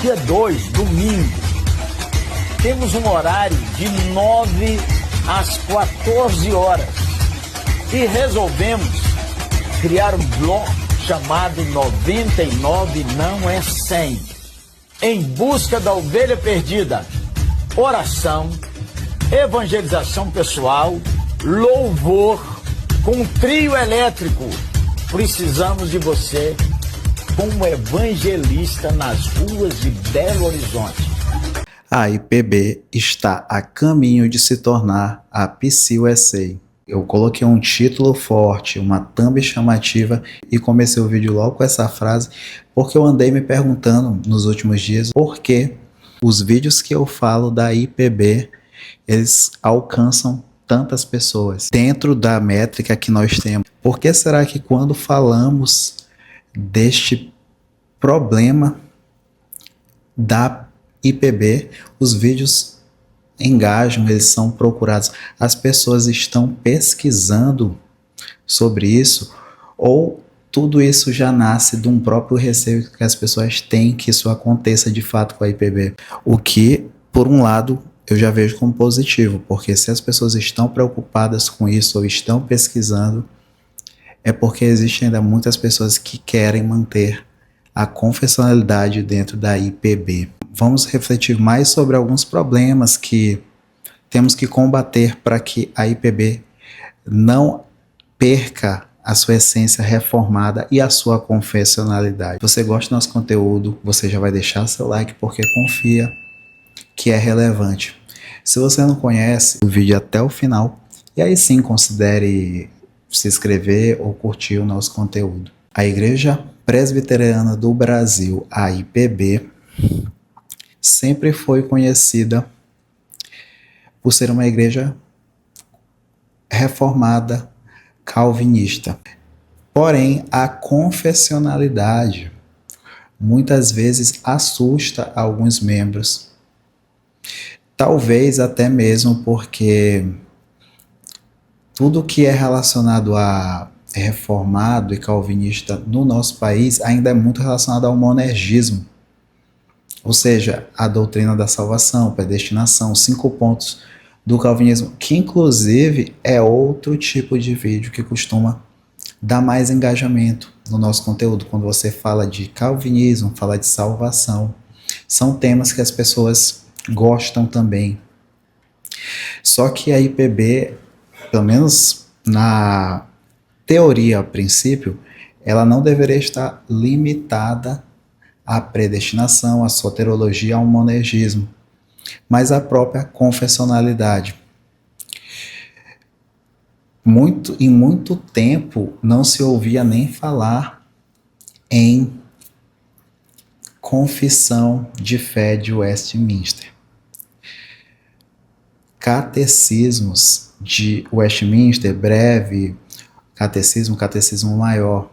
Dia 2, domingo, temos um horário de 9 às 14 horas e resolvemos criar um bloco chamado 99 não é 100, em busca da ovelha perdida. Oração, evangelização pessoal, louvor, com um trio elétrico. Precisamos de você como evangelista nas ruas de Belo Horizonte. A IPB está a caminho de se tornar a PCUSA. Eu coloquei um título forte, uma thumb chamativa e comecei o vídeo logo com essa frase, porque eu andei me perguntando nos últimos dias por que os vídeos que eu falo da IPB, eles alcançam tantas pessoas dentro da métrica que nós temos. Por que será que quando falamos deste problema da IPB, os vídeos engajam, eles são procurados, as pessoas estão pesquisando sobre isso, ou tudo isso já nasce de um próprio receio que as pessoas têm que isso aconteça de fato com a IPB? O que, por um lado, eu já vejo como positivo, porque se as pessoas estão preocupadas com isso ou estão pesquisando, é porque existem ainda muitas pessoas que querem manter a confessionalidade dentro da IPB. Vamos refletir mais sobre alguns problemas que temos que combater para que a IPB não perca a sua essência reformada e a sua confessionalidade. Você gosta do nosso conteúdo, você já vai deixar seu like porque confia que é relevante. Se você não conhece o vídeo até o final, e aí sim considere se inscrever ou curtir o nosso conteúdo. A Igreja Presbiteriana do Brasil, a IPB, sempre foi conhecida por ser uma igreja reformada, calvinista. Porém, a confessionalidade muitas vezes assusta alguns membros. Talvez até mesmo porque tudo que é relacionado a reformado e calvinista no nosso país ainda é muito relacionado ao monergismo. Ou seja, a doutrina da salvação, predestinação, 5 pontos do calvinismo, que inclusive é outro tipo de vídeo que costuma dar mais engajamento no nosso conteúdo. Quando você fala de calvinismo, fala de salvação, são temas que as pessoas gostam também. Só que a IPB, pelo menos na teoria a princípio, ela não deveria estar limitada à predestinação, à soteriologia, ao monergismo, mas à própria confessionalidade. Em muito tempo não se ouvia nem falar em confissão de fé de Westminster. Catecismos de Westminster, breve, catecismo maior.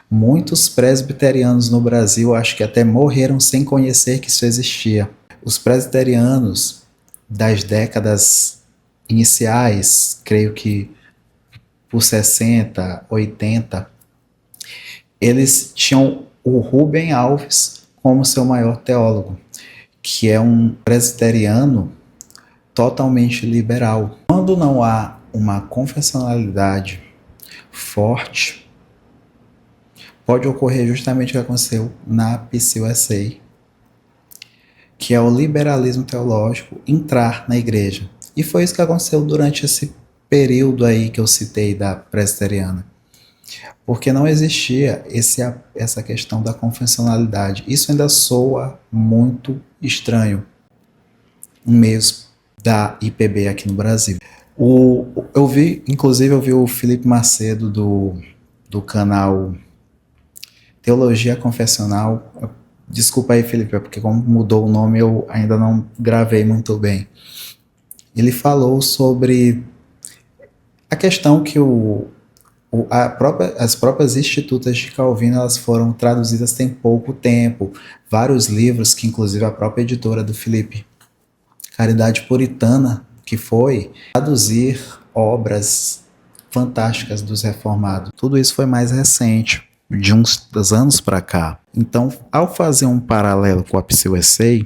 Muitos presbiterianos no Brasil acho que até morreram sem conhecer que isso existia. Os presbiterianos das décadas iniciais, creio que por 60, 80, eles tinham o Rubem Alves como seu maior teólogo, que é um presbiteriano totalmente liberal. Quando não há uma confessionalidade forte, pode ocorrer justamente o que aconteceu na PCUSA, que é o liberalismo teológico entrar na igreja. E foi isso que aconteceu durante esse período aí que eu citei da presbiteriana. Porque não existia essa questão da confessionalidade. Isso ainda soa muito estranho no meio da IPB aqui no Brasil. Inclusive eu vi o Felipe Macedo do canal Teologia Confessional. Desculpa aí, Felipe, porque como mudou o nome eu ainda não gravei muito bem. Ele falou sobre a questão que as próprias institutas de Calvino elas foram traduzidas tem pouco tempo. Vários livros que inclusive a própria editora do Felipe, Caridade Puritana, que foi traduzir obras fantásticas dos reformados. Tudo isso foi mais recente. de uns anos para cá. Então, ao fazer um paralelo com a PCUSA,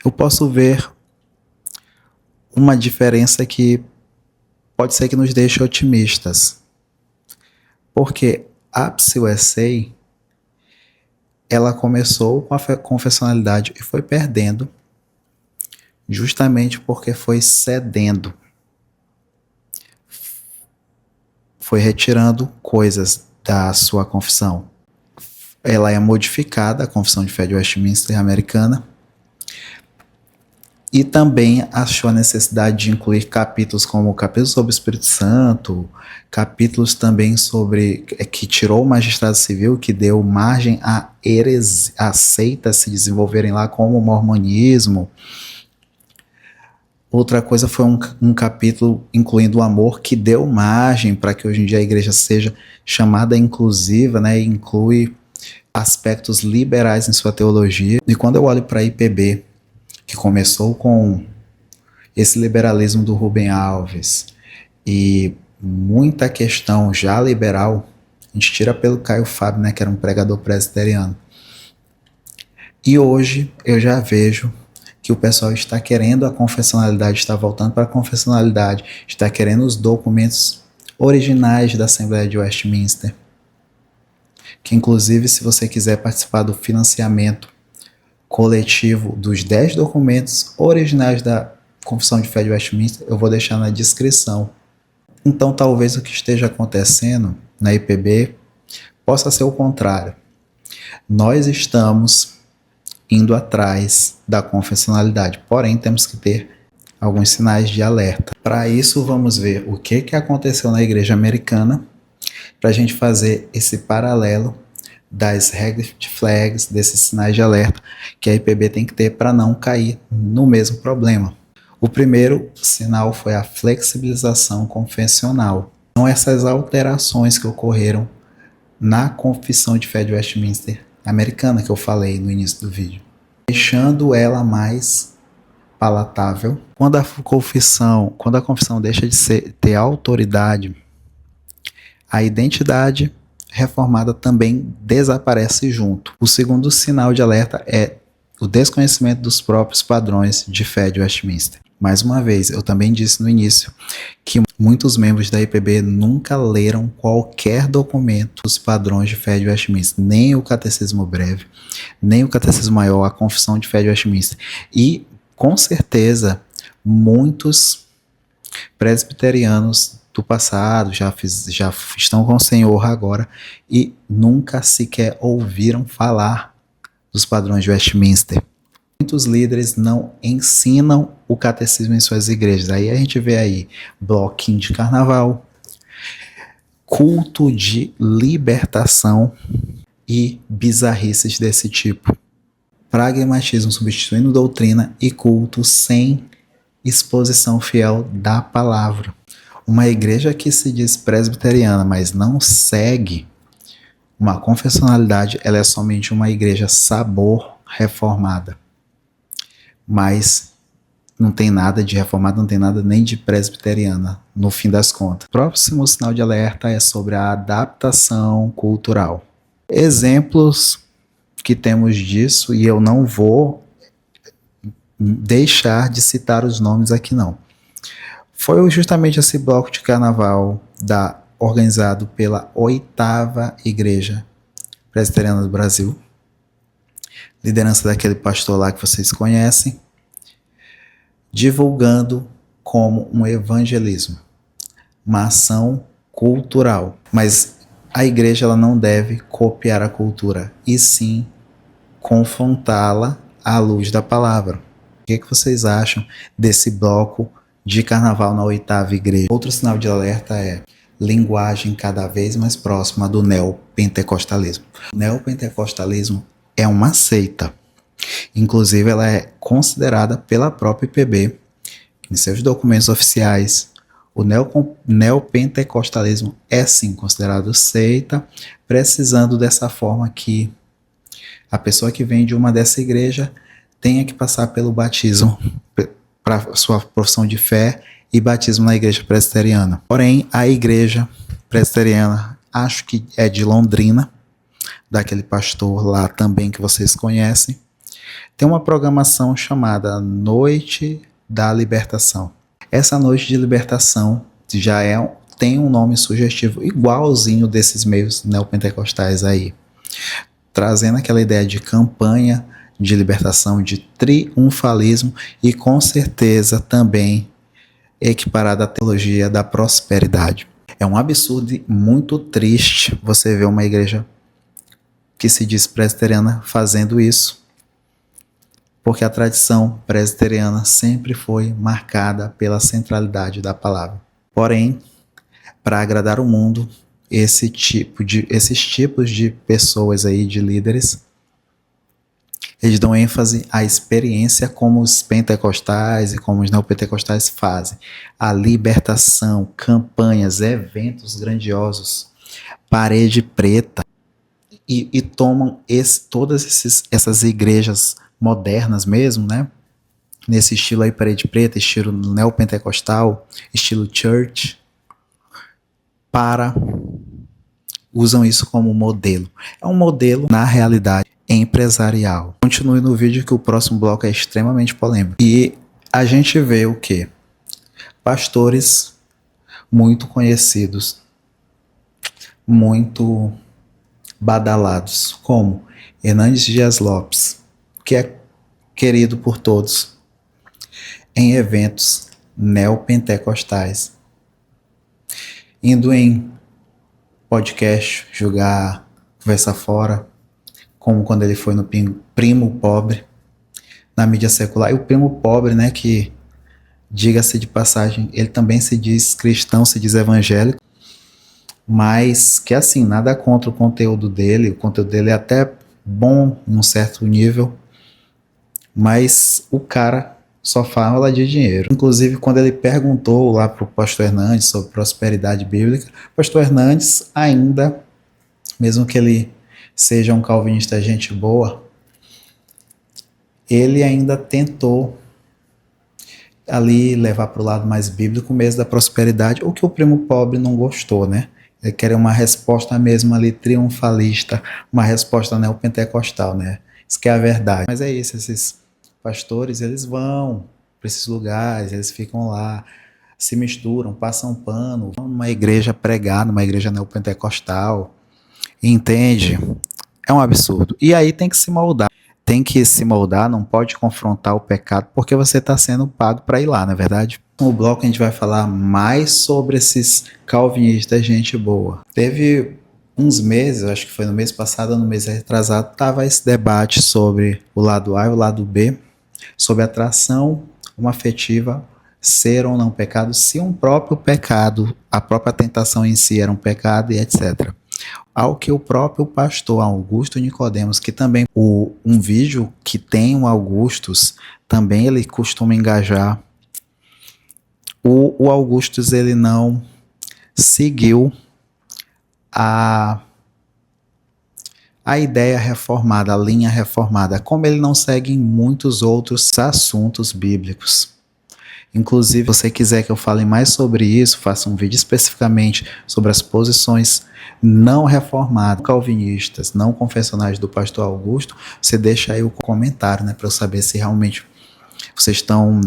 eu posso ver uma diferença que pode ser que nos deixe otimistas. Porque a PCUSA, ela começou com a confessionalidade e foi perdendo, justamente porque foi cedendo. Foi retirando coisas da sua confissão. Ela é modificada, a Confissão de Fé de Westminster americana, e também achou a necessidade de incluir capítulos como capítulos sobre o Espírito Santo, capítulos também sobre que tirou o magistrado civil, que deu margem a seitas se desenvolverem lá, como o mormonismo. Outra coisa foi um capítulo incluindo o amor, que deu margem para que hoje em dia a igreja seja chamada inclusiva, né, e inclui aspectos liberais em sua teologia. E quando eu olho para a IPB, que começou com esse liberalismo do Rubem Alves e muita questão já liberal, a gente tira pelo Caio Fábio, né, que era um pregador presbiteriano. E hoje eu já vejo que o pessoal está querendo a confessionalidade, está voltando para a confessionalidade, está querendo os documentos originais da Assembleia de Westminster, que inclusive, se você quiser participar do financiamento coletivo dos 10 documentos originais da Confissão de Fé de Westminster, eu vou deixar na descrição. Então talvez o que esteja acontecendo na IPB possa ser o contrário. Nós estamos indo atrás da confessionalidade, porém temos que ter alguns sinais de alerta. Para isso vamos ver o que aconteceu na igreja americana, para a gente fazer esse paralelo das red flags, desses sinais de alerta que a IPB tem que ter para não cair no mesmo problema. O primeiro sinal foi a flexibilização confessional. São essas alterações que ocorreram na Confissão de Fé de Westminster americana, que eu falei no início do vídeo, deixando ela mais palatável. Quando a confissão deixa de ter autoridade, a identidade reformada também desaparece junto. O segundo sinal de alerta é o desconhecimento dos próprios padrões de fé de Westminster. Mais uma vez, eu também disse no início que muitos membros da IPB nunca leram qualquer documento dos padrões de fé de Westminster, nem o Catecismo Breve, nem o Catecismo Maior, a Confissão de Fé de Westminster. E, com certeza, muitos presbiterianos do passado já estão com o Senhor agora e nunca sequer ouviram falar dos padrões de Westminster. Muitos líderes não ensinam o catecismo em suas igrejas. Aí a gente vê aí bloquinho de carnaval, culto de libertação e bizarrices desse tipo. Pragmatismo substituindo doutrina e culto sem exposição fiel da palavra. Uma igreja que se diz presbiteriana, mas não segue uma confessionalidade, ela é somente uma igreja sabor reformada. Mas não tem nada de reformada, não tem nada nem de presbiteriana, no fim das contas. O próximo sinal de alerta é sobre a adaptação cultural. Exemplos que temos disso, e eu não vou deixar de citar os nomes aqui não. Foi justamente esse bloco de carnaval organizado pela 8ª Igreja Presbiteriana do Brasil, liderança daquele pastor lá que vocês conhecem, divulgando como um evangelismo, uma ação cultural. Mas a igreja ela não deve copiar a cultura, e sim confrontá-la à luz da palavra. O que vocês acham desse bloco de carnaval na 8ª Igreja? Outro sinal de alerta é linguagem cada vez mais próxima do neopentecostalismo. O neopentecostalismo é uma seita. Inclusive, ela é considerada pela própria IPB, em seus documentos oficiais. O neopentecostalismo é sim considerado seita, precisando dessa forma que a pessoa que vem de uma dessa igreja tenha que passar pelo batismo para sua profissão de fé e batismo na igreja presbiteriana. Porém, a igreja presbiteriana acho que é de Londrina, daquele pastor lá também que vocês conhecem. Tem uma programação chamada Noite da Libertação. Essa noite de libertação já tem um nome sugestivo, igualzinho desses meios neopentecostais aí, trazendo aquela ideia de campanha de libertação, de triunfalismo e com certeza também equiparada à teologia da prosperidade. É um absurdo e muito triste você ver uma igreja que se diz presbiteriana fazendo isso, porque a tradição presbiteriana sempre foi marcada pela centralidade da palavra. Porém, para agradar o mundo, esses tipos de pessoas aí, de líderes, eles dão ênfase à experiência como os pentecostais e como os neopentecostais fazem. A libertação, campanhas, eventos grandiosos, parede preta, e tomam todas essas igrejas modernas mesmo, né? Nesse estilo aí, parede preta, estilo neopentecostal, estilo church, usam isso como modelo. É um modelo, na realidade, empresarial. Continue no vídeo que o próximo bloco é extremamente polêmico. E a gente vê o quê? Pastores muito conhecidos, muito badalados, como Hernandes Dias Lopes, que é querido por todos, em eventos neopentecostais, indo em podcast, jogar conversa fora, como quando ele foi no Primo Pobre, na mídia secular. E o Primo Pobre, né, que, diga-se de passagem, ele também se diz cristão, se diz evangélico, mas que assim, nada contra o conteúdo dele é até bom em um certo nível, mas o cara só fala de dinheiro. Inclusive, quando ele perguntou lá para o pastor Hernandes sobre prosperidade bíblica, o pastor Hernandes ainda, mesmo que ele seja um calvinista gente boa, ele ainda tentou ali levar para o lado mais bíblico mesmo da prosperidade, o que o Primo Pobre não gostou, né? Ele queria uma resposta mesmo ali triunfalista, uma resposta neopentecostal, né? Isso que é a verdade. Mas é isso, esses pastores, eles vão para esses lugares, eles ficam lá, se misturam, passam pano, vão numa igreja pregar, numa igreja neopentecostal, entende? É um absurdo. E aí tem que se moldar, não pode confrontar o pecado, porque você está sendo pago para ir lá, não é verdade? No bloco a gente vai falar mais sobre esses calvinistas gente boa. Teve uns meses, acho que foi no mês passado ou no mês retrasado, estava esse debate sobre o lado A e o lado B, sobre atração afetiva, ser ou não pecado, se um próprio pecado, a própria tentação em si era um pecado e etc. Ao que o próprio pastor Augusto Nicodemos, que também um vídeo que tem o Augustus, também ele costuma engajar. O Augustus, ele não seguiu a ideia reformada, a linha reformada, como ele não segue em muitos outros assuntos bíblicos. Inclusive, se você quiser que eu fale mais sobre isso, faça um vídeo especificamente sobre as posições não reformadas, calvinistas, não confessionais do pastor Augusto, você deixa aí o comentário, né, para eu saber se realmente vocês estão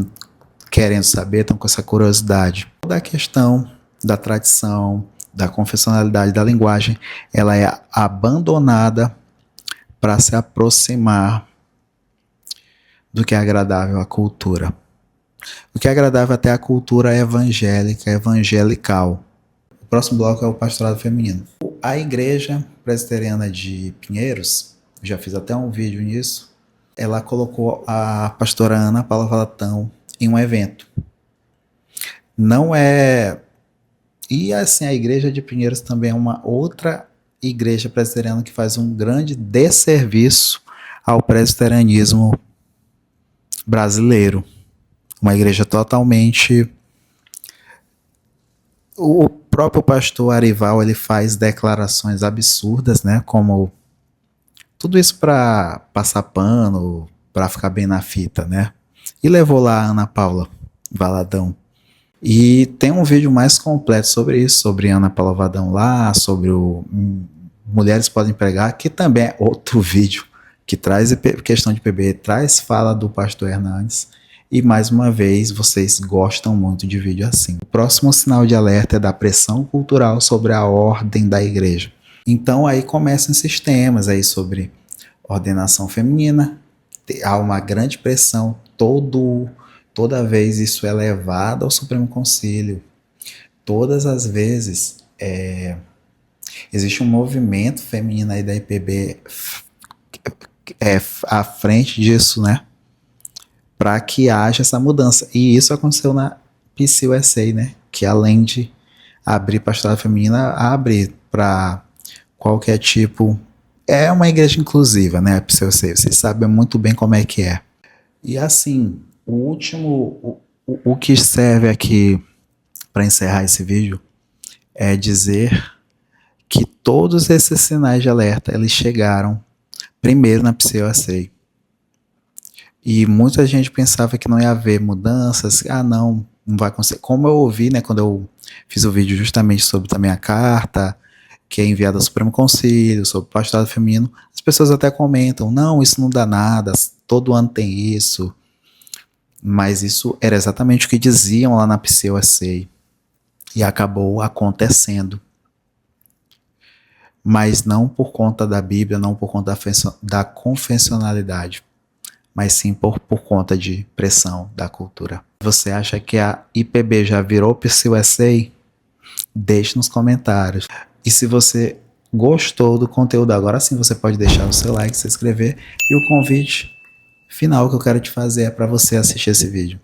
querendo saber, estão com essa curiosidade. Toda a questão da tradição, da confessionalidade, da linguagem, ela é abandonada para se aproximar do que é agradável à cultura. O que é agradável até à cultura evangélica, evangelical. O próximo bloco é o pastorado feminino. A igreja presbiteriana de Pinheiros, já fiz até um vídeo nisso, ela colocou a pastora Ana Paula Valatão em um evento. Não é... E assim, a igreja de Pinheiros também é uma outra igreja presbiteriana que faz um grande desserviço ao presbiterianismo brasileiro. Uma igreja totalmente... O próprio pastor Arival, ele faz declarações absurdas, né? Como tudo isso para passar pano, para ficar bem na fita, né? E levou lá a Ana Paula Valadão. E tem um vídeo mais completo sobre isso, sobre Ana Paula Valadão lá, sobre o Mulheres Podem Pregar, que também é outro vídeo que traz questão de IPB, traz fala do pastor Hernandes. E mais uma vez, vocês gostam muito de vídeo assim. O próximo sinal de alerta é da pressão cultural sobre a ordem da igreja. Então aí começam esses temas aí sobre ordenação feminina. Há uma grande pressão, toda vez isso é levado ao Supremo Concílio. Todas as vezes existe um movimento feminino aí da IPB à frente disso, né? Para que haja essa mudança. E isso aconteceu na PCUSA, né? Que além de abrir pastorado feminina, abre para qualquer tipo. É uma igreja inclusiva, né? A PCUSA. Vocês sabem muito bem como é que é. E assim, o que serve aqui para encerrar esse vídeo é dizer que todos esses sinais de alerta eles chegaram primeiro na PCUSA. E muita gente pensava que não ia haver mudanças. Não vai acontecer. Como eu ouvi, né, quando eu fiz o vídeo justamente sobre também a carta que é enviada ao Supremo Concílio, sobre o pastorado feminino, as pessoas até comentam, não, isso não dá nada, todo ano tem isso. Mas isso era exatamente o que diziam lá na PCUSA. E acabou acontecendo. Mas não por conta da Bíblia, não por conta da confessionalidade, mas sim por conta de pressão da cultura. Você acha que a IPB já virou PCUSA? Deixe nos comentários. E se você gostou do conteúdo, agora sim você pode deixar o seu like, se inscrever. E o convite final que eu quero te fazer é para você assistir esse vídeo.